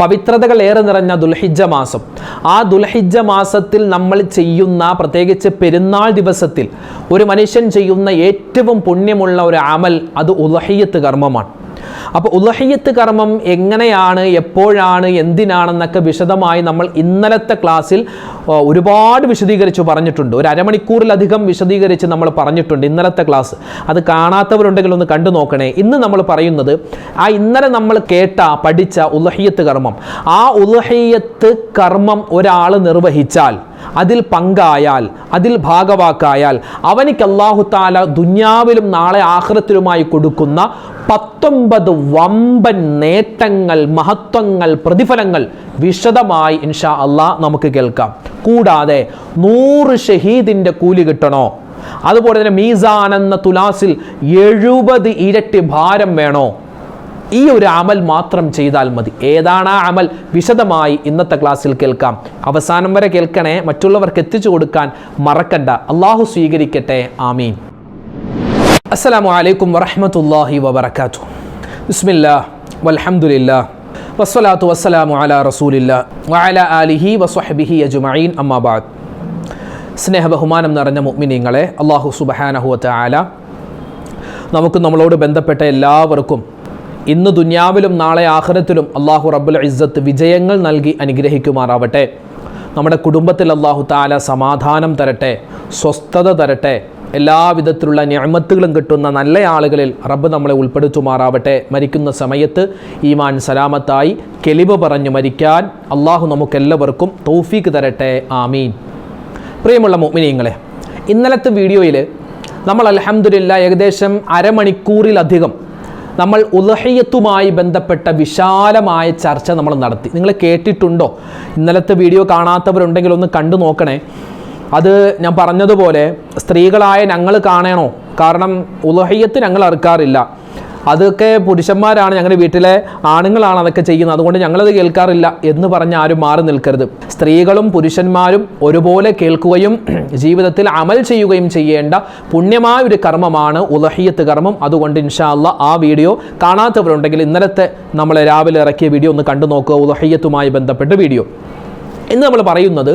പവിത്രതകൾ ഏറെ നിറഞ്ഞ ദുൽഹിജ്ജ മാസം. ആ ദുൽഹിജ്ജ മാസത്തിൽ നമ്മൾ ചെയ്യുന്ന, പ്രത്യേകിച്ച് പെരുന്നാൾ ദിവസത്തിൽ ഒരു മനുഷ്യൻ ചെയ്യുന്ന ഏറ്റവും പുണ്യമുള്ള ഒരു അമൽ അത് ഉദ്ഹിയ്യത്ത് കർമ്മമാണ്. അപ്പോൾ ഉദ്ഹിയ്യത്ത് കർമ്മം എങ്ങനെയാണ്, എപ്പോഴാണ്, എന്തിനാണെന്നൊക്കെ വിശദമായി നമ്മൾ ഇന്നലത്തെ ക്ലാസ്സിൽ ഒരുപാട് വിശദീകരിച്ച് പറഞ്ഞിട്ടുണ്ട്. ഒരു അരമണിക്കൂറിലധികം വിശദീകരിച്ച് നമ്മൾ പറഞ്ഞിട്ടുണ്ട് ഇന്നലത്തെ ക്ലാസ്. അത് കാണാത്തവരുണ്ടെങ്കിൽ ഒന്ന് കണ്ടു നോക്കണേ. ഇന്ന് നമ്മൾ പറയുന്നത് ഇന്നലെ നമ്മൾ പഠിച്ച ഉദ്ഹിയ്യത്ത് കർമ്മം. ആ ഉദ്ഹിയ്യത്ത് കർമ്മം ഒരാൾ നിർവഹിച്ചാൽ, അതിൽ പങ്കായാൽ, അതിൽ ഭാഗവാക്കായാൽ അവനിക്ക് അല്ലാഹു തആല ദുനിയാവിലും നാളെ ആഖിറത്തിലുമായി കൊടുക്കുന്ന 19 വമ്പൻ നേട്ടങ്ങൾ, മഹത്വങ്ങൾ, പ്രതിഫലങ്ങൾ വിശദമായി ഇൻഷാ അല്ലാഹ് നമുക്ക് കേൾക്കാം. കൂടാതെ 100 ഷഹീദിന്റെ കൂലി കിട്ടണോ, അതുപോലെ തന്നെ മീസാൻ എന്ന തുലാസിൽ 70 ഇരട്ടി ഭാരം വേണോ, ഈ ഒരു അമൽ മാത്രം ചെയ്താൽ മതി. ഏതാണ് ആ അമൽ? വിശദമായി ഇന്നത്തെ ക്ലാസ്സിൽ കേൾക്കാം. അവസാനം വരെ കേൾക്കണേ, മറ്റുള്ളവർക്ക് എത്തിച്ചു കൊടുക്കാൻ മറക്കണ്ട. അള്ളാഹു സ്വീകരിക്കട്ടെ. ആമീൻ. അസ്സലാമു അലൈക്കും വറഹ്മത്തുള്ളാഹി വബറകാതുഹു. ബിസ്മില്ലാഹ് വൽഹംദുലില്ലാഹ് വസ്സലാത്തു വസ്സലാമു അലാ റസൂലില്ലാഹ് വഅലാ ആലിഹി വസ്വഹ്ബിഹി അജ്മഈൻ. അമ്മാ ബഅദ്. സ്നേഹബഹുമാനം നിറഞ്ഞ മുഅ്മിനീങ്ങളെ, അല്ലാഹു സുബ്ഹാനഹു വ തആല നമുക്ക് നമ്മളോട് ബന്ധപ്പെട്ട എല്ലാവർക്കും ഇന്ന് ദുനിയാവിലും നാളെ ആഖിറത്തിലും അല്ലാഹു റബ്ബുൽ ഇസ്സത്ത് വിജയങ്ങൾ നൽകി അനുഗ്രഹിക്കുമാറാവട്ടെ. നമ്മുടെ കുടുംബത്തിൽ അല്ലാഹു തആല സമാധാനം തരട്ടെ, സ്വസ്ഥത തരട്ടെ, എല്ലാവിധത്തിലുള്ള നിഅമത്തുകളും കിട്ടുന്ന നല്ല ആളുകളിൽ റബ്ബ് നമ്മളെ ഉൾപ്പെടുത്തുമാറാവട്ടെ. മരിക്കുന്ന സമയത്ത് ഈമാൻ സലാമത്തായി കെലിമ പറഞ്ഞു മരിക്കാൻ അല്ലാഹു നമുക്കെല്ലാവർക്കും തൗഫീക്ക് തരട്ടെ. ആമീൻ. പ്രിയമുള്ള മുഅ്മിനീങ്ങളെ, ഇന്നലത്തെ വീഡിയോയിൽ നമ്മൾ അൽഹംദുലില്ലാഹ് ഏകദേശം അരമണിക്കൂറിലധികം നമ്മൾ ഉദ്ഹിയ്യത്തുമായി ബന്ധപ്പെട്ട വിശാലമായ ചർച്ച നമ്മൾ നടത്തി. നിങ്ങൾ കേട്ടിട്ടുണ്ടോ? ഇന്നലത്തെ വീഡിയോ കാണാത്തവരുണ്ടെങ്കിൽ ഒന്ന് കണ്ടു നോക്കണേ. അത് ഞാൻ പറഞ്ഞതുപോലെ സ്ത്രീകളായ ഞങ്ങൾ കാണണോ? കാരണം ഉദ്ഹിയ്യത്ത് ഞങ്ങൾ അറുക്കാറില്ല. അതൊക്കെ പുരുഷന്മാരാണ്, ഞങ്ങളുടെ വീട്ടിലെ ആണുങ്ങളാണ് അതൊക്കെ ചെയ്യുന്നത്, അതുകൊണ്ട് ഞങ്ങളത് കേൾക്കാറില്ല എന്ന് പറഞ്ഞ് ആരും മാറി നിൽക്കരുത്. സ്ത്രീകളും പുരുഷന്മാരും ഒരുപോലെ കേൾക്കുകയും ജീവിതത്തിൽ അമൽ ചെയ്യുകയും ചെയ്യേണ്ട പുണ്യമായ ഒരു കർമ്മമാണ് ഉദ്ഹിയ്യത്ത് കർമ്മം. അതുകൊണ്ട് ഇൻഷാ അല്ലാഹ് ആ വീഡിയോ കാണാത്തവരുണ്ടെങ്കിൽ ഇന്നലത്തെ നമ്മൾ രാവിലെ ഇറക്കിയ വീഡിയോ ഒന്ന് കണ്ടു നോക്കുക, ഉദ്ഹിയ്യത്തുമായി ബന്ധപ്പെട്ട വീഡിയോ. ഇന്ന് നമ്മൾ പറയുന്നത്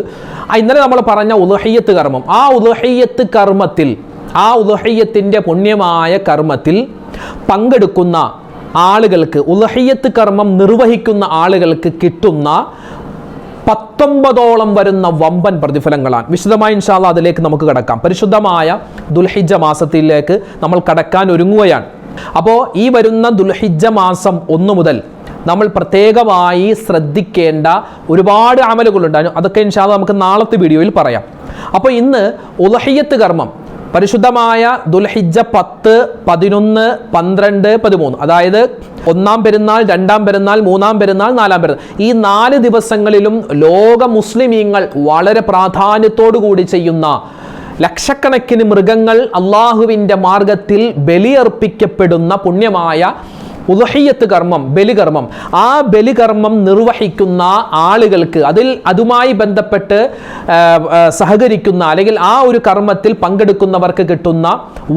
ഇന്നലെ നമ്മൾ പറഞ്ഞ ഉദ്ഹിയ്യത്ത് കർമ്മം. ആ ഉദ്ഹിയ്യത്ത് കർമ്മത്തിൽ, ആ ഉദ്ഹിയ്യത്തിൻ്റെ പുണ്യമായ കർമ്മത്തിൽ പങ്കെടുക്കുന്ന ആളുകൾക്ക്, ഉദ്ഹിയ്യത്ത് കർമ്മം നിർവഹിക്കുന്ന ആളുകൾക്ക് കിട്ടുന്ന 19ഓളം വരുന്ന വമ്പൻ പ്രതിഫലങ്ങളാണ്. വിശദമായി ഇൻഷാ അല്ലാഹ് അതിലേക്ക് നമുക്ക് കടക്കാം. പരിശുദ്ധമായ ദുൽഹിജ്ജ മാസത്തിലേക്ക് നമ്മൾ കടക്കാൻ ഒരുങ്ങുകയാണ്. അപ്പോൾ ഈ വരുന്ന ദുൽഹിജ്ജ മാസം 1 മുതൽ നമ്മൾ പ്രത്യേകമായി ശ്രദ്ധിക്കേണ്ട ഒരുപാട് അമലുകളുണ്ട്. അതൊക്കെ ഇൻഷാ അല്ലാഹ് നമുക്ക് നാളത്തെ വീഡിയോയിൽ പറയാം. അപ്പോൾ ഇന്ന് ഉദ്ഹിയ്യത്ത് കർമ്മം പരിശുദ്ധമായ ദുൽഹിജ്ജ 10, 11, 12, 13, അതായത് 1-ാം പെരുന്നാൾ, 2-ാം പെരുന്നാൾ, 3-ാം പെരുന്നാൾ, 4-ാം പെരുന്നാൾ, ഈ 4 ദിവസങ്ങളിലും ലോക മുസ്ലിമീങ്ങൾ വളരെ പ്രാധാന്യത്തോടു കൂടി ചെയ്യുന്ന ലക്ഷക്കണക്കിന് മൃഗങ്ങൾ അള്ളാഹുവിൻ്റെ മാർഗത്തിൽ ബലിയർപ്പിക്കപ്പെടുന്ന പുണ്യമായ ഉദ്ഹിയ്യത്ത് കർമ്മം, ബലികർമ്മം. ആ ബലികർമ്മം നിർവഹിക്കുന്ന ആളുകൾക്ക്, അതുമായി ബന്ധപ്പെട്ട് സഹകരിക്കുന്ന അല്ലെങ്കിൽ ആ ഒരു കർമ്മത്തിൽ പങ്കെടുക്കുന്നവർക്ക് കിട്ടുന്ന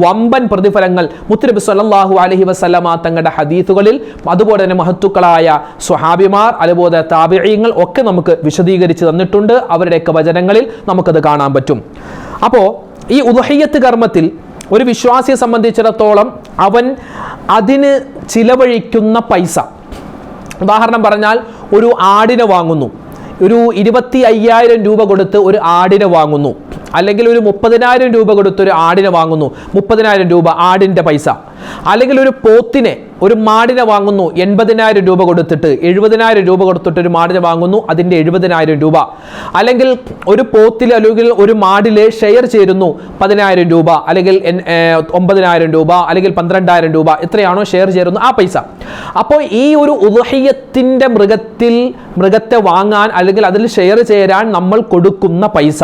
വമ്പൻ പ്രതിഫലങ്ങൾ മുത്തുനബി സ്വല്ലല്ലാഹു അലൈഹി വസല്ലമ തങ്ങളുടെ ഹദീസുകളിൽ, അതുപോലെ തന്നെ മഹത്തുക്കളായ സ്വഹാബിമാർ, അതുപോലെ താബിഈങ്ങൾ ഒക്കെ നമുക്ക് വിശദീകരിച്ച് തന്നിട്ടുണ്ട്. അവരുടെയൊക്കെ വചനങ്ങളിൽ നമുക്കത് കാണാൻ പറ്റും. അപ്പോൾ ഈ ഉദ്ഹിയ്യത്ത് കർമ്മത്തിൽ ഒരു വിശ്വാസിയെ സംബന്ധിച്ചിടത്തോളം അവൻ അതിന് ചിലവഴിക്കുന്ന പൈസ, ഉദാഹരണം പറഞ്ഞാൽ ഒരു ആടിനെ വാങ്ങുന്നു, ഒരു 25,000 രൂപ കൊടുത്ത് ഒരു ആടിനെ വാങ്ങുന്നു, അല്ലെങ്കിൽ ഒരു 30,000 രൂപ കൊടുത്ത് ഒരു ആടിനെ വാങ്ങുന്നു, 30,000 രൂപ ആടിൻ്റെ പൈസ. അല്ലെങ്കിൽ ഒരു പോത്തിനെ, ഒരു മാടിനെ വാങ്ങുന്നു 80,000 രൂപ കൊടുത്തിട്ട്, 70,000 രൂപ കൊടുത്തിട്ട് ഒരു മാടിനെ വാങ്ങുന്നു, അതിൻ്റെ 70,000 രൂപ. അല്ലെങ്കിൽ ഒരു പോത്തിൽ അല്ലെങ്കിൽ ഒരു മാടിൽ ഷെയർ ചേരുന്നു 10,000 രൂപ, അല്ലെങ്കിൽ 9,000 രൂപ, അല്ലെങ്കിൽ 12,000 രൂപ, എത്രയാണോ ഷെയർ ചേരുന്നു ആ പൈസ. അപ്പോൾ ഈ ഒരു ഉദ്ഹിയ്യത്തിൻ്റെ മൃഗത്തെ വാങ്ങാൻ അല്ലെങ്കിൽ അതിൽ ഷെയർ ചേരാൻ നമ്മൾ കൊടുക്കുന്ന പൈസ,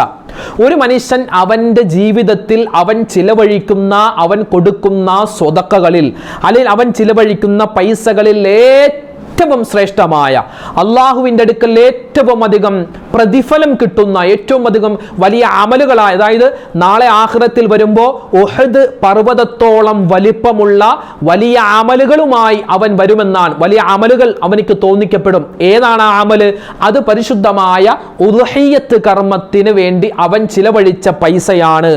ഒരു മനുഷ്യൻ അവൻ്റെ ജീവിതത്തിൽ അവൻ ചിലവഴിക്കുന്ന, അവൻ കൊടുക്കുന്ന സ്വതക്കകളിൽ അല്ലെങ്കിൽ അവൻ ചിലവഴിക്കുന്ന പൈസകളിൽ ഏറ്റവും ശ്രേഷ്ഠമായ, അള്ളാഹുവിൻ്റെ അടുക്കൽ ഏറ്റവും അധികം പ്രതിഫലം കിട്ടുന്ന ഏറ്റവും അധികം വലിയ അമലുകളായ, അതായത് നാളെ ആഖിറത്തിൽ വരുമ്പോൾ ഉഹദ് പർവ്വതത്തോളം വലിപ്പമുള്ള വലിയ അമലുകളുമായി അവൻ വരുമെന്നാണ്. വലിയ അമലുകൾ അവനിക്ക് തോന്നിക്കപ്പെടും. ഏതാണ് ആ അമല്? അത് പരിശുദ്ധമായ ഉദ്ഹിയ്യത്ത് കർമ്മത്തിന് വേണ്ടി അവൻ ചിലവഴിച്ച പൈസയാണ്.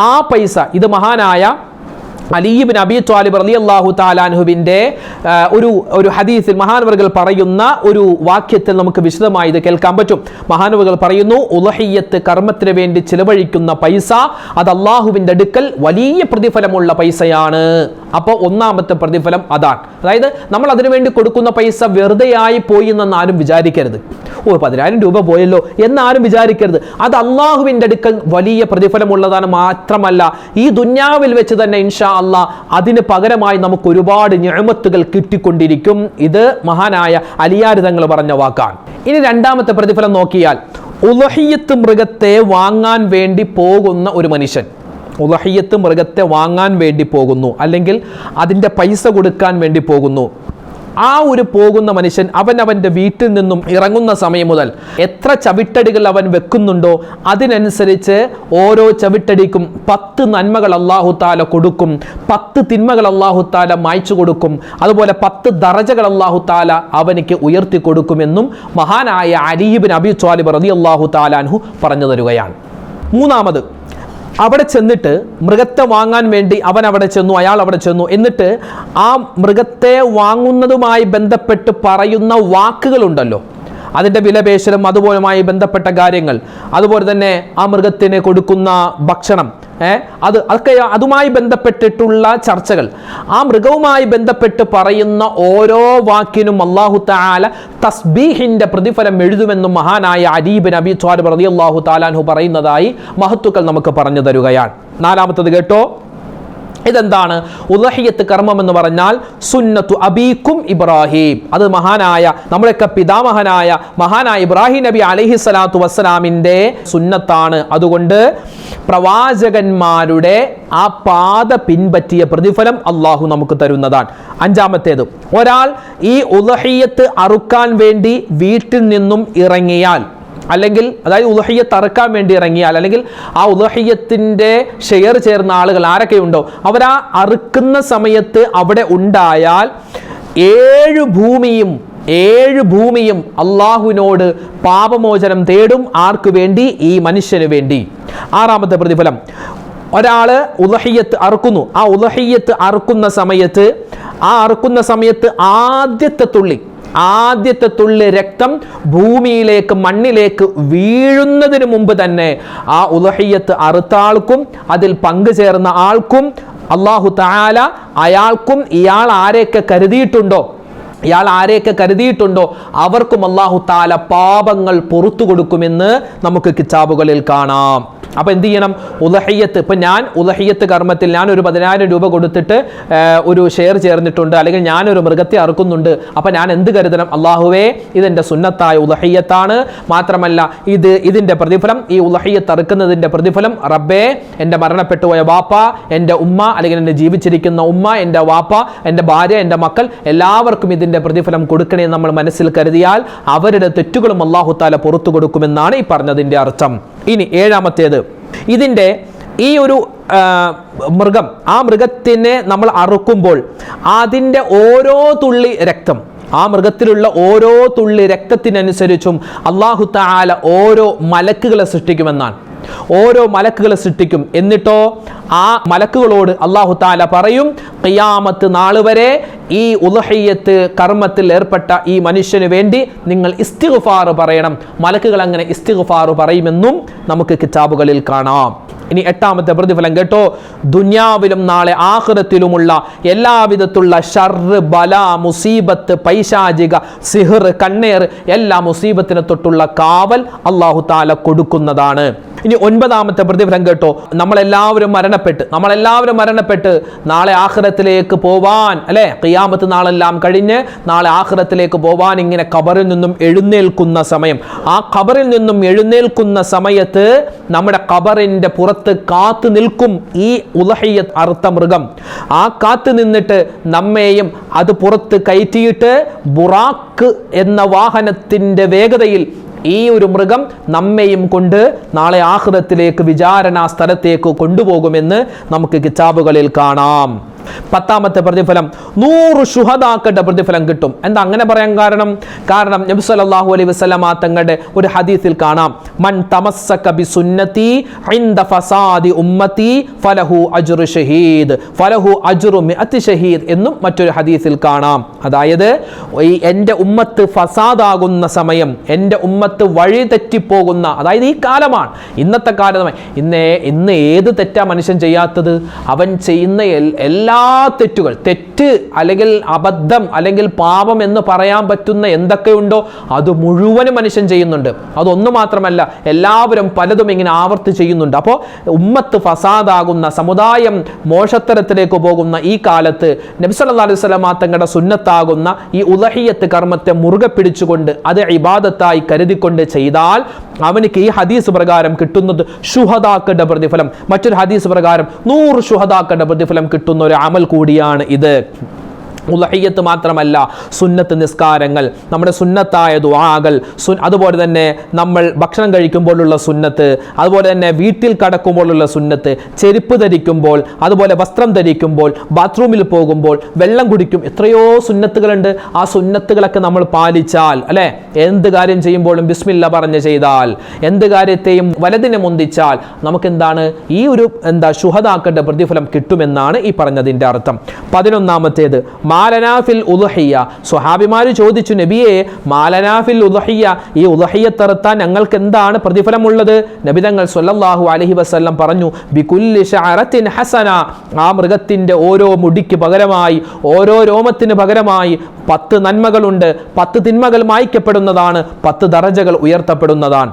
ആ പൈസ, ഇത് മഹാനായ അലി ഇബ്നു അബീ ത്വാലിബ് റളിയല്ലാഹു തആല അൻഹുവിന്റെ ഒരു ഹദീസിൽ മഹാനവറുകൾ പറയുന്ന ഒരു വാക്യത്തിൽ നമുക്ക് വിശദമായി ഇത് കേൾക്കാൻ പറ്റും. മഹാനവറുകൾ പറയുന്നു, ഉദ്ഹിയ്യത്ത് കർമ്മത്തിന് വേണ്ടി ചിലവഴിക്കുന്ന പൈസ അത് അല്ലാഹുവിന്റെ അടുക്കൽ വലിയ പ്രതിഫലമുള്ള പൈസയാണ്. അപ്പോൾ ഒന്നാമത്തെ പ്രതിഫലം അതാണ്. അതായത് നമ്മൾ അതിനു വേണ്ടി കൊടുക്കുന്ന പൈസ വെറുതെയായി പോയി എന്ന് ആരും വിചാരിക്കരുത്. 10,000 രൂപ പോയല്ലോ എന്നാരും വിചാരിക്കരുത്. അത് അല്ലാഹുവിന്റെ അടുക്കൽ വലിയ പ്രതിഫലമുള്ളതാണ്. മാത്രമല്ല ഈ ദുന്യാവിൽ വെച്ച് തന്നെ ഇൻഷാ അല്ലാഹ് അതിന് പകരമായി നമുക്ക് ഒരുപാട് നിഅമത്തുകൾ കിട്ടിക്കൊണ്ടിരിക്കും. ഇത് മഹാനായ അലിയാർ തങ്ങൾ പറഞ്ഞ വാക്കാണ്. ഇനി രണ്ടാമത്തെ പ്രതിഫലം നോക്കിയാൽ, ഉദ്ഹിയ്യത്ത് മൃഗത്തെ വാങ്ങാൻ വേണ്ടി പോകുന്ന ഒരു മനുഷ്യൻ, ഉദ്ഹിയ്യത്ത് മൃഗത്തെ വാങ്ങാൻ വേണ്ടി പോകുന്നു, അല്ലെങ്കിൽ അതിൻ്റെ പൈസ കൊടുക്കാൻ വേണ്ടി പോകുന്നു. ആ ഒരു പോകുന്ന മനുഷ്യൻ അവൻ്റെ വീട്ടിൽ നിന്നും ഇറങ്ങുന്ന സമയം മുതൽ എത്ര ചവിട്ടടികൾ അവൻ വെക്കുന്നുണ്ടോ അതിനനുസരിച്ച് ഓരോ ചവിട്ടടിക്കും 10 നന്മകൾ അല്ലാഹു തആല കൊടുക്കും, 10 തിന്മകൾ അല്ലാഹു തആല മായ്ച്ചു കൊടുക്കും. അതുപോലെ 10 ദറജകൾ അല്ലാഹു തആല അവനിക്ക് ഉയർത്തി കൊടുക്കുമെന്നും മഹാനായ അലി ഇബ്നു അബീ ത്വാലിബ് റളിയല്ലാഹു തആല അൻഹു പറഞ്ഞു തരുകയാണ്. മൂന്നാമത്, അവിടെ ചെന്നിട്ട് മൃഗത്തെ വാങ്ങാൻ വേണ്ടി അയാൾ അവിടെ ചെന്നു. എന്നിട്ട് ആ മൃഗത്തെ വാങ്ങുന്നതുമായി ബന്ധപ്പെട്ട് പറയുന്ന വാക്കുകളുണ്ടല്ലോ, അതിൻ്റെ വിലപേശലും അതുപോലുമായി ബന്ധപ്പെട്ട കാര്യങ്ങൾ, അതുപോലെ തന്നെ ആ മൃഗത്തിന് കൊടുക്കുന്ന ഭക്ഷണം, അതൊക്കെ അതുമായി ബന്ധപ്പെട്ടിട്ടുള്ള ചർച്ചകൾ, ആ മൃഗവുമായി ബന്ധപ്പെട്ട് പറയുന്ന ഓരോ വാക്കിനും അല്ലാഹു തആല തസ്ബീഹിന്റെ പ്രതിഫലം എഴുതുമെന്നും മഹാനായ അലി ഇബ്നു അബീ ത്വാലിബ് റളിയല്ലാഹു തആല അൻഹു പറയുന്നതായി മഹത്തുക്കൾ നമുക്ക് പറഞ്ഞു തരുകയാണ്. നാലാമത്തത് കേട്ടോ, ഇതെന്താണ്? ഉദ്ഹിയ്യത്ത് കർമ്മം എന്ന് പറഞ്ഞാൽ സുന്നത്തു അബീക്കും ഇബ്രാഹിം. അത് മഹാനായ നമ്മുടെയൊക്കെ പിതാമഹനായ മഹാനായ ഇബ്രാഹിം നബി അലൈഹി സ്വലാത്തു വസ്സലാമിൻ്റെ സുന്നത്താണ്. അതുകൊണ്ട് പ്രവാചകന്മാരുടെ ആ പാത പിൻപറ്റിയ പ്രതിഫലം അള്ളാഹു നമുക്ക് തരുന്നതാണ്. അഞ്ചാമത്തേത്, ഒരാൾ ഈ ഉദ്ഹിയ്യത്ത് അറുക്കാൻ വേണ്ടി വീട്ടിൽ നിന്നും ഇറങ്ങിയാൽ, അല്ലെങ്കിൽ അതായത് ഉദ്ഹിയ്യത്ത് അറുക്കാൻ വേണ്ടി ഇറങ്ങിയാൽ, അല്ലെങ്കിൽ ആ ഉദ്ഹിയ്യത്തിൻ്റെ ഷെയർ ചേർന്ന ആളുകൾ ആരൊക്കെയുണ്ടോ അവരാ അറുക്കുന്ന സമയത്ത് അവിടെ ഉണ്ടായാൽ 7 ഭൂമിയും അള്ളാഹുവിനോട് പാപമോചനം തേടും. ആർക്ക് വേണ്ടി? ഈ മനുഷ്യന് വേണ്ടി. ആറാമത്തെ പ്രതിഫലം, ഒരാൾ ഉദ്ഹിയ്യത്ത് അറുക്കുന്നു. ആ ഉദ്ഹിയ്യത്ത് അറുക്കുന്ന സമയത്ത് ആദ്യത്തെ തുള്ളി രക്തം ഭൂമിയിലേക്ക്, മണ്ണിലേക്ക് വീഴുന്നതിന് മുമ്പ് തന്നെ ആ ഉദ്ഹിയ്യത്ത് അറുത്ത ആൾക്കും അതിൽ പങ്കുചേർന്ന ആൾക്കും അല്ലാഹു തആല അയാൾക്കും ഇയാൾ ആരെയൊക്കെ കരുതിയിട്ടുണ്ടോ അവർക്കും അല്ലാഹു തആല പാപങ്ങൾ പുറത്തു കൊടുക്കുമെന്ന് നമുക്ക് കിതാബുകളിൽ കാണാം. അപ്പോൾ എന്ത് ചെയ്യണം? ഉദ്ഹിയ്യത്ത്, ഇപ്പം ഞാൻ ഉദ്ഹിയ്യത്ത് കർമ്മത്തിൽ ഞാൻ ഒരു 10,000 രൂപ കൊടുത്തിട്ട് ഒരു ഷെയർ ചേർന്നിട്ടുണ്ട്, അല്ലെങ്കിൽ ഞാനൊരു മൃഗത്തെ അറുക്കുന്നുണ്ട്. അപ്പം ഞാൻ എന്ത് കരുതണം? അല്ലാഹുവേ, ഇതെൻ്റെ സുന്നത്തായ ഉദ്ഹിയ്യത്താണ്. മാത്രമല്ല ഇതിൻ്റെ പ്രതിഫലം, ഈ ഉദ്ഹിയ്യത്ത് അറുക്കുന്നതിൻ്റെ പ്രതിഫലം റബ്ബേ, എൻ്റെ മരണപ്പെട്ടു പോയ വാപ്പ, എൻ്റെ ഉമ്മ, അല്ലെങ്കിൽ എൻ്റെ ജീവിച്ചിരിക്കുന്ന ഉമ്മ, എൻ്റെ വാപ്പ, എൻ്റെ ഭാര്യ, എൻ്റെ മക്കൾ, എല്ലാവർക്കും ഇതിൻ്റെ പ്രതിഫലം കൊടുക്കണേ നമ്മൾ മനസ്സിൽ കരുതിയാൽ അവരുടെ തെറ്റുകളും അല്ലാഹു തആല പുറത്തു കൊടുക്കുമെന്നാണ് ഈ പറഞ്ഞതിൻ്റെ അർത്ഥം. ഇനി ഏഴാമത്തേത്, ഇതിൻ്റെ ഈ ഒരു മൃഗം, ആ മൃഗത്തിനെ നമ്മൾ അറുക്കുമ്പോൾ അതിൻ്റെ ഓരോ തുള്ളി രക്തം, ആ മൃഗത്തിലുള്ള ഓരോ തുള്ളി രക്തത്തിനനുസരിച്ചും അല്ലാഹു തആല ഓരോ മലക്കുകളെ സൃഷ്ടിക്കുമെന്നാണ്. ഓരോ മലക്കുകളെ സൃഷ്ടിക്കും. എന്നിട്ടോ ആ മലക്കുകളോട് അല്ലാഹു തആല പറയും, ഖിയാമത്ത് നാൾ വരെ ഈ ഉദ്ഹിയ്യത്ത് കർമ്മത്തിൽ ഏർപ്പെട്ട ഈ മനുഷ്യന് വേണ്ടി നിങ്ങൾ ഇസ്തിഗ്ഫാർ പറയണം. മലക്കുകൾ അങ്ങനെ ഇസ്തിഗ്ഫാർ പറയുമെന്നും നമുക്ക് കിതാബുകളിൽ കാണാം. ഇനി എട്ടാമത്തെ പ്രതിഫലം കേട്ടോ, ദുനിയാവിലും നാളെ ആഖിറത്തിലുമുള്ള എല്ലാവിധത്തുള്ള ഷർറ്, ബല, മുസീബത്ത്, പൈശാചിക, സിഹർ, കണ്ണേർ, എല്ലാ മുസീബത്തിനെ തൊട്ടുള്ള കാവൽ അല്ലാഹു തആല കൊടുക്കുന്നതാണ്. ഇനി ഒൻപതാമത്തെ പ്രതിഫലം കേട്ടോ, നമ്മളെല്ലാവരും മരണപ്പെട്ട് നാളെ ആഖിറത്തിലേക്ക് പോവാൻ, അല്ലെ, ഖിയാമത്ത് നാളെല്ലാം കഴിഞ്ഞ് നാളെ ആഖിറത്തിലേക്ക് പോവാൻ ഇങ്ങനെ ഖബറിൽ നിന്നും എഴുന്നേൽക്കുന്ന സമയം, ആ ഖബറിൽ നിന്നും എഴുന്നേൽക്കുന്ന സമയത്ത് നമ്മുടെ ഖബറിന്റെ പുറത്ത് കാത്തു നിൽക്കും ഈ ഉദ്ഹിയ്യത്ത് അറുത്ത മൃഗം. ആ കാത്തു നിന്നിട്ട് നമ്മെയും അത് പുറത്ത് കയറ്റിയിട്ട് ബുറാക്ക് എന്ന വാഹനത്തിന്റെ വേഗതയിൽ ഈ ഒരു മൃഗം നമ്മെയും കൊണ്ട് നാളെ ആഖിറത്തിലേക്ക് വിചാരണാ സ്ഥലത്തേക്ക് കൊണ്ടുപോകുമെന്ന് നമുക്ക് കിതാബുകളിൽ കാണാം. 10ാമത്തെ പ്രതിഫലം 100 ശുഹദാക്കളുടെ പ്രതിഫലം കിട്ടും. എന്താ അങ്ങനെ പറയാൻ കാരണം നബി സല്ലല്ലാഹു അലൈഹി വസല്ലമ തങ്ങളുടെ ഒരു ഹദീസിൽ കാണാം, മൻ തമസ്സക ബിസുന്നതി ഇൻദ ഫസാദി ഉമ്മതി ഫലഹു അജ്റു ഷഹീദ് ഫലഹു അജ്റു മിഅത്തി ഷഹീദ് എന്നും മറ്റൊരു ഹദീസിൽ കാണാം. അതായത് എൻ്റെ ഉമ്മത്ത് ഫസാദാകുന്ന സമയം, എൻ്റെ ഉമ്മത്ത് വഴി തെറ്റിപ്പോകുന്ന, അതായത് ഈ കാലമാണ്, ഇന്നത്തെ കാലം. ഇന്ന് ഏത് തെറ്റാ മനുഷ്യൻ ചെയ്യാത്തത്? അവൻ ചെയ്യുന്ന എല്ലാ തെറ്റ് അല്ലെങ്കിൽ അബദ്ധം അല്ലെങ്കിൽ പാപം എന്ന് പറയാൻ പറ്റുന്ന എന്തൊക്കെയുണ്ടോ അത് മുഴുവനും മനുഷ്യൻ ചെയ്യുന്നുണ്ട്. അതൊന്നു മാത്രമല്ല, എല്ലാവരും പലതും ഇങ്ങനെ ആവർത്തി ചെയ്യുന്നുണ്ട്. അപ്പോൾ ഉമ്മത്ത് ഫസാദാകുന്ന, സമുദായം മോശത്തരത്തിലേക്ക് പോകുന്ന ഈ കാലത്ത് നബി സല്ലല്ലാഹു അലൈഹി വസല്ലം തങ്ങളുടെ സുന്നത്താകുന്ന ഈ ഉളഹിയ്യത്ത് കർമ്മത്തെ മുറുകെ പിടിച്ചുകൊണ്ട് അത് ഇബാദത്തായി കരുതിക്കൊണ്ട് ചെയ്താൽ അവനിക്ക് ഈ ഹദീസ് പ്രകാരം കിട്ടുന്നത് ശുഹദാക്കളുടെ പ്രതിഫലം. മറ്റൊരു ഹദീസ് പ്രകാരം 100 ശുഹദാക്കളുടെ പ്രതിഫലം കിട്ടുന്ന ഒരു അമൽ കൂടിയാണ് ഇത്. ഉളഹിയ്യത്ത് മാത്രമല്ല, സുന്നത്ത് നിസ്കാരങ്ങൾ, നമ്മുടെ സുന്നത്തായ ദുആകൾ, അതുപോലെ തന്നെ നമ്മൾ ഭക്ഷണം കഴിക്കുമ്പോഴുള്ള സുന്നത്ത്, അതുപോലെ തന്നെ വീട്ടിൽ കടക്കുമ്പോഴുള്ള സുന്നത്ത്, ചെരുപ്പ് ധരിക്കുമ്പോൾ, അതുപോലെ വസ്ത്രം ധരിക്കുമ്പോൾ, ബാത്റൂമിൽ പോകുമ്പോൾ, വെള്ളം കുടിക്കും, എത്രയോ സുന്നത്തുകളുണ്ട്. ആ സുന്നത്തുകളൊക്കെ നമ്മൾ പാലിച്ചാൽ, അല്ലെ, എന്ത് കാര്യം ചെയ്യുമ്പോഴും ബിസ്മില്ല പറഞ്ഞ് ചെയ്താൽ, എന്ത് കാര്യത്തെയും വലതിനെ മുന്തിച്ചാൽ നമുക്കെന്താണ് ഈ ഒരു ശുഹദാക്കളുടെ പ്രതിഫലം കിട്ടുമെന്നാണ് ഈ പറഞ്ഞതിൻ്റെ അർത്ഥം. 11ാമത്തേത് മാലനാഫിൽ ഉളുഹിയ്യ. സ്വഹാബിമാര് ചോദിച്ചു, നബിയെ മാലനാഫിൽ ഉളുഹിയ്യ, ഈ ഉളുഹിയ്യത്ത് അറുത്താൻ ഞങ്ങൾക്ക് എന്താണ് പ്രതിഫലമുള്ളത്? നബി തങ്ങൾ സ്വല്ലല്ലാഹു അലൈഹി വസല്ലം പറഞ്ഞു, ബികുല്ലി ശഅറത്തിൻ ഹസന, ആ മൃഗത്തിന്റെ ഓരോ മുടിക്ക് പകരമായി, ഓരോ രോമത്തിന് പകരമായി 10 നന്മകളുണ്ട്, 10 തിന്മകൾ മായ്ക്കപ്പെടുന്നതാണ്, 10 ദറജകൾ ഉയർത്തപ്പെടുന്നതാണ്.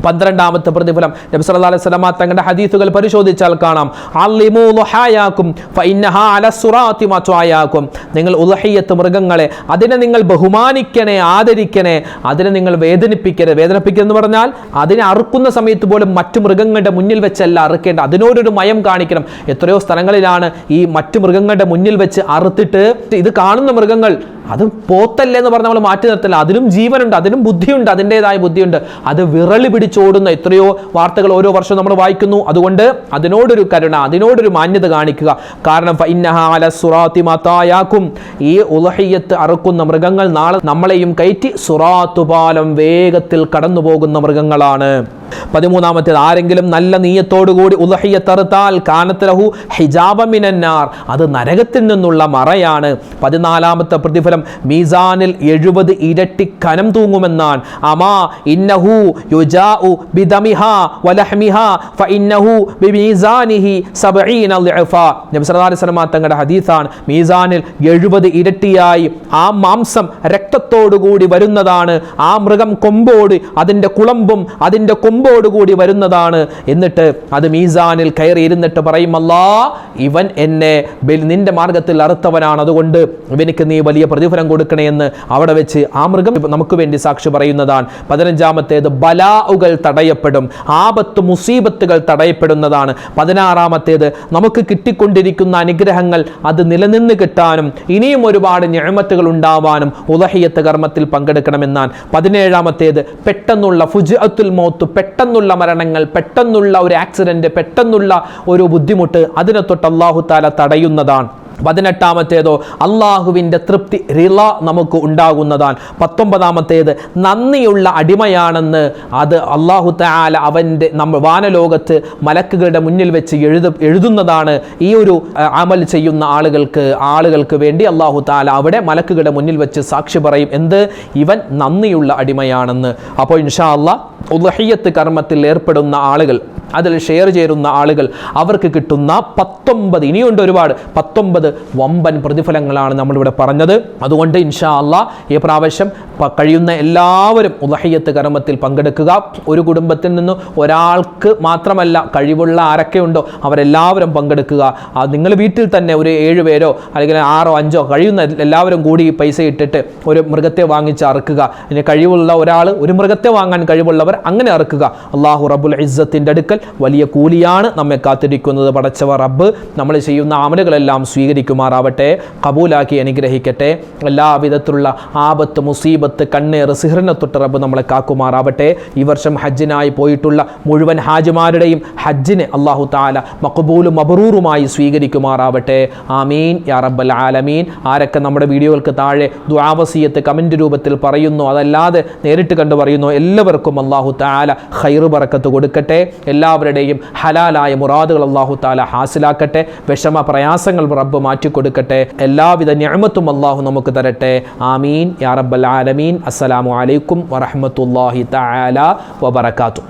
12ാമത്തെ പ്രതിഫലം നബി സല്ലല്ലാഹു അലൈഹി വസല്ലം തങ്ങളുടെ ഹദീസുകൾ പരിശോധിച്ചാൽ കാണാം, അല്ലിമൂ ളുഹായാകും ഫഇന്നഹാ അലസ്സുറാത്തി മത്വായാകും. നിങ്ങൾ ഉളുഹിയ്യത്ത് മൃഗങ്ങളെ, അതിനെ നിങ്ങൾ ബഹുമാനിക്കണേ, ആദരിക്കണേ, അതിനെ നിങ്ങൾ വേദനിപ്പിക്കരുത്. വേദനിപ്പിക്കുക പറഞ്ഞാൽ അതിനെ അറുക്കുന്ന സമയത്ത് പോലും മറ്റു മൃഗങ്ങളുടെ മുന്നിൽ വെച്ചല്ല അറുക്കേണ്ട, അതിനോടൊരു മയം കാണിക്കണം. എത്രയോ സ്ഥലങ്ങളിലാണ് ഈ മറ്റു മൃഗങ്ങളുടെ മുന്നിൽ വെച്ച് അറുത്തിട്ട് ഇത് കാണുന്ന മൃഗങ്ങൾ അത് പോത്തല്ലേ എന്ന് പറഞ്ഞ് നമ്മൾ മാറ്റി നിർത്തില്ല. അതിനും ജീവനുണ്ട്, അതിനും ബുദ്ധിയുണ്ട്, അതിൻ്റെതായ ബുദ്ധിയുണ്ട്. അത് വിറളി പിടിച്ചോടുന്ന എത്രയോ വാർത്തകൾ ഓരോ വർഷവും നമ്മൾ വായിക്കുന്നു. അതുകൊണ്ട് അതിനോടൊരു കരുണ, അതിനോടൊരു മാന്യത കാണിക്കുക. കാരണം ഈ ഉളുഹിയ്യത്ത് അറുക്കുന്ന മൃഗങ്ങൾ നാളെ നമ്മളെയും കയറ്റി സുറാത്ത് പാലം വേഗത്തിൽ കടന്നു പോകുന്ന മൃഗങ്ങളാണ്. 13ാമത്തേത്, ആരെങ്കിലും നല്ല നീയത്തോടുകൂടി ഉളുഹിയ്യത്ത് അറുത്താൽ കാനത്ത് ലഹു ഹിജാബൻ മിനന്നാർ, അത് നരകത്തിൽ നിന്നുള്ള മറയാണ്. 14ാമത്തെ പ്രതിഫലം, മീസാനിൽ 70 ഇരട്ടി കനം തൂങ്ങുമെന്നാണ്. അമാ ഇന്നഹു യുജാഉ ബിദമിഹാ വലഹ്മിഹാ ഫഇന്നഹു ബിമീസാനിഹി 70 ളിഅഫ. നബി സല്ലല്ലാഹു അലൈഹി വസല്ലം തങ്ങളുടെ ഹദീസാണ്, മീസാനിൽ 70 ഇരട്ടിയായി ആ മാംസം രക്തത്തോടുകൂടി വരുന്നതാണ്. ആ മൃഗം കൊമ്പോട്, അതിൻ്റെ കുളമ്പും അതിൻ്റെ കൊമ്പോടുകൂടി വരുന്നതാണ്. എന്നിട്ട് അത് മീസാനിൽ കയറി ഇരുന്നിട്ട് പറയും, അല്ലാ, ഇവൻ എന്നെ നിന്റെ മാർഗത്തിൽ അറുത്തവനാണ്, അതുകൊണ്ട് ഇവനിക്ക് നീ വലിയ പ്രതിഫലം കൊടുക്കണേ എന്ന് അവിടെ വെച്ച് ആ മൃഗം നമുക്ക് വേണ്ടി സാക്ഷി പറയുന്നതാണ്. 15ാമത്തേത്, ബലാഉകൾ തടയപ്പെടും, ആപത്ത് മുസീബത്തുകൾ തടയപ്പെടുന്നതാണ്. 16ാമത്തേത്, നമുക്ക് കിട്ടിക്കൊണ്ടിരിക്കുന്ന അനുഗ്രഹങ്ങൾ അത് നിലനിന്ന് കിട്ടാനും ഇനിയും ഒരുപാട് നിഅമത്തുകൾ ഉണ്ടാവാനും ഉളുഹിയ്യത്ത് കർമ്മത്തിൽ പങ്കെടുക്കണമെന്നാണ്. 17ാമത്തേത്, പെട്ടെന്നുള്ള ഫുജ്അത്തുൽ മൗത്ത്, പെട്ടെന്നുള്ള മരണങ്ങൾ, പെട്ടെന്നുള്ള ഒരു ആക്സിഡന്റ്, പെട്ടെന്നുള്ള ഒരു ബുദ്ധിമുട്ട്, അതിനെ തൊട്ട് അല്ലാഹു തആല തടയുന്നതാണ്. 18ാമത്തേതോ, അള്ളാഹുവിൻ്റെ തൃപ്തി, റിള നമുക്ക് ഉണ്ടാകുന്നതാണ്. 19ാമത്തേത്, നന്ദിയുള്ള അടിമയാണെന്ന് അത് അല്ലാഹു തആല അവൻ്റെ വാനലോകത്ത് മലക്കുകളുടെ മുന്നിൽ വെച്ച് എഴുതുന്നതാണ്. ഈ ഒരു അമൽ ചെയ്യുന്ന ആളുകൾക്ക് വേണ്ടി അല്ലാഹു തആല അവിടെ മലക്കുകളുടെ മുന്നിൽ വെച്ച് സാക്ഷി പറയും, എന്ത്? ഇവൻ നന്ദിയുള്ള അടിമയാണെന്ന്. അപ്പോൾ ഇൻഷാ അല്ലാഹ് ഉളുഹിയ്യത്ത് കർമ്മത്തിൽ ഏർപ്പെടുന്ന ആളുകൾ, അതിൽ ഷെയർ ചേരുന്ന ആളുകൾ, അവർക്ക് കിട്ടുന്ന 19, ഇനിയുണ്ട് ഒരുപാട്, 19 വമ്പൻ പ്രതിഫലങ്ങളാണ് നമ്മളിവിടെ പറഞ്ഞത്. അതുകൊണ്ട് ഇൻഷാ അല്ലാഹ് ഈ പ്രാവശ്യം കഴിയുന്ന എല്ലാവരും ഉളുഹിയ്യത്ത് കർമ്മത്തിൽ പങ്കെടുക്കുക. ഒരു കുടുംബത്തിൽ നിന്ന് ഒരാൾക്ക് മാത്രമല്ല, കഴിവുള്ള ആരൊക്കെ ഉണ്ടോ അവരെല്ലാവരും പങ്കെടുക്കുക. നിങ്ങൾ വീട്ടിൽ തന്നെ ഒരു 7 പേരോ അല്ലെങ്കിൽ 6 5 കഴിയുന്ന എല്ലാവരും കൂടി പൈസ ഇട്ടിട്ട് ഒരു മൃഗത്തെ വാങ്ങിച്ച് അറുക്കുക. ഇനി കഴിവുള്ള ഒരാൾ ഒരു മൃഗത്തെ വാങ്ങാൻ കഴിവുള്ളവർ അങ്ങനെ അറുക്കുക. അല്ലാഹു റബ്ബുൽ ഇസ്സത്തിൻ്റെ അടുക്കൽ വലിയ കൂലിയാണ് നമ്മെ കാത്തിരിക്കുന്നത്. പടച്ചവ റബ്ബ് നമ്മൾ ചെയ്യുന്ന അമലുകളെല്ലാം സ്വീകരിക്കുമാറാവട്ടെ, കബൂലാക്കി അനുഗ്രഹിക്കട്ടെ. എല്ലാവിധത്തിലുള്ള ആപത്ത്, മുസീബത്ത്, കണ്ണേറ്, സിഹറിനെ തൊട്ട് റബ്ബ് നമ്മളെ കാക്കുമാറാവട്ടെ. ഈ വർഷം ഹജ്ജിനായി പോയിട്ടുള്ള മുഴുവൻ ഹാജിമാരുടെയും ഹജ്ജിനെ അല്ലാഹു തആല മഖബൂലും മബ്റൂറുമായി സ്വീകരിക്കുമാറാവട്ടെ. ആമീൻ യാ റബ്ബൽ ആലമീൻ. ആരൊക്കെ നമ്മുടെ വീഡിയോകൾക്ക് താഴെ ദുആ വസിയത്ത് കമന്റ് രൂപത്തിൽ പറയുന്നു, അതല്ലാതെ നേരിട്ട് കണ്ടു പറയുന്നു, എല്ലാവർക്കും അല്ലാഹു തആല ഖൈർ ബറക്കത്ത് കൊടുക്കട്ടെ. എല്ലാവരുടെയും ഹലാലായ മുറാദുകൾ അല്ലാഹു തആല ഹാസിലാക്കട്ടെ. വിഷമ പ്രയാസങ്ങൾ റബ്ബ് മാറ്റിക്കൊടുക്കട്ടെ. എല്ലാവിധ നിഅമത്തും അല്ലാഹു നമുക്ക് തരട്ടെ. ആമീൻ യാ റബ്ബൽ ആലമീൻ. അസ്സലാമു അലൈക്കും വറഹ്മത്തുള്ളാഹി തആല വബറകാതുഹു.